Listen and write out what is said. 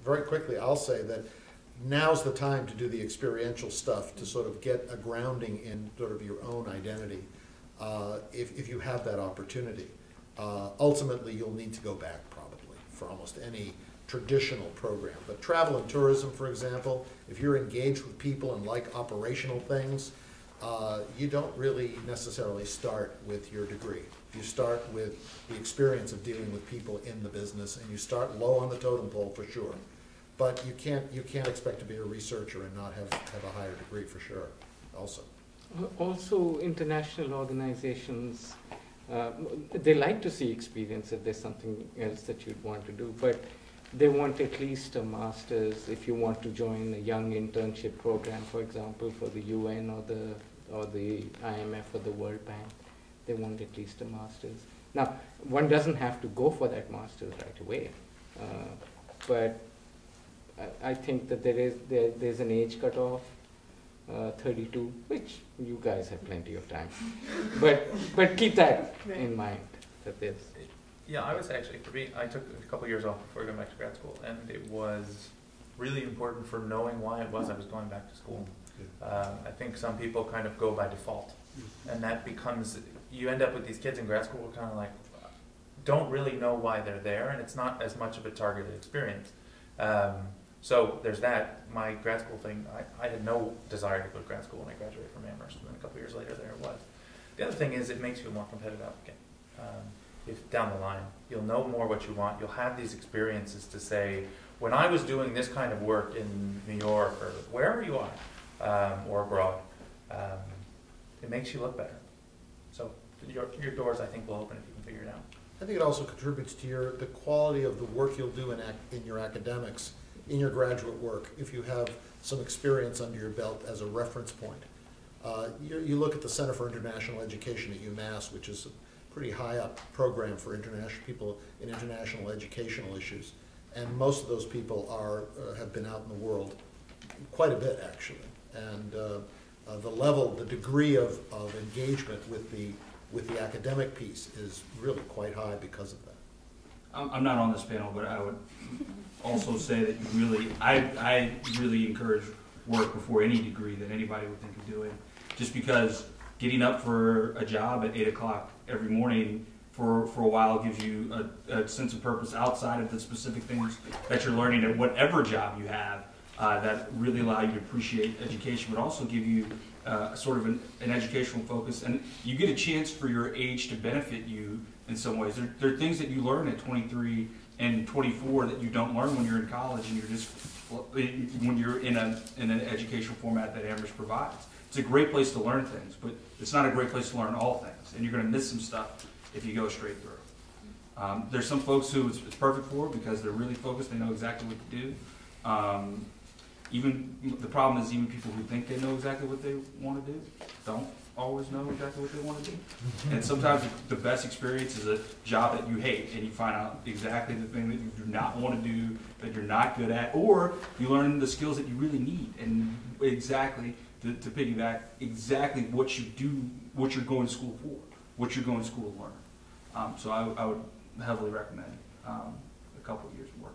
very quickly, I'll say that now's the time to do the experiential stuff to sort of get a grounding in sort of your own identity, if you have that opportunity. Ultimately, you'll need to go back probably for almost any traditional program. But travel and tourism, for example, if you're engaged with people and like operational things, you don't really necessarily start with your degree. You start with the experience of dealing with people in the business, and you start low on the totem pole for sure. But you can't expect to be a researcher and not have a higher degree for sure also. Also, international organizations, they like to see experience if there's something else that you'd want to do, but they want at least a master's. If you want to join a young internship program, for example, for the UN or the IMF or the World Bank, they want at least a master's. Now, one doesn't have to go for that master's right away, but I think that there's an age cutoff, 32, which you guys have plenty of time. But keep that in mind, that there's. Yeah, I was actually, for me, I took a couple of years off before going back to grad school, and it was really important for knowing why it was I was going back to school. I think some people kind of go by default, and that becomes, you end up with these kids in grad school who are kind of like, don't really know why they're there, and it's not as much of a targeted experience. So there's that. My grad school thing, I had no desire to go to grad school when I graduated from Amherst, and then a couple of years later there it was. The other thing is it makes you a more competitive applicant. If down the line, you'll know more what you want, you'll have these experiences to say, when I was doing this kind of work in New York or wherever you are, or abroad, it makes you look better. So your doors, I think, will open if you can figure it out. I think it also contributes to the quality of the work you'll do in your academics, in your graduate work, if you have some experience under your belt as a reference point. You look at the Center for International Education at UMass, which is a pretty high up program for international people in international educational issues, and most of those people have been out in the world quite a bit actually, and the degree of engagement with the academic piece is really quite high because of that. I'm not on this panel, but I would also say that I really encourage work before any degree that anybody would think of doing, just because getting up for a job at 8 o'clock every morning for a while gives you a sense of purpose outside of the specific things that you're learning at whatever job you have that really allow you to appreciate education, but also give you sort of an educational focus, and you get a chance for your age to benefit you in some ways. There are things that you learn at 23 and 24 that you don't learn when you're in college, and when you're in an educational format that Amherst provides. It's a great place to learn things, but it's not a great place to learn all things, and you're going to miss some stuff if you go straight through. There's some folks who it's perfect for because they're really focused, they know exactly what to do. Even the problem is even people who think they know exactly what they want to do don't always know exactly what they want to do. And sometimes the best experience is a job that you hate, and you find out exactly the thing that you do not want to do, that you're not good at, or you learn the skills that you really need, and exactly, to piggyback, exactly what you do, what you're going to school for, what you're going to school to learn. So I would heavily recommend a couple of years of work.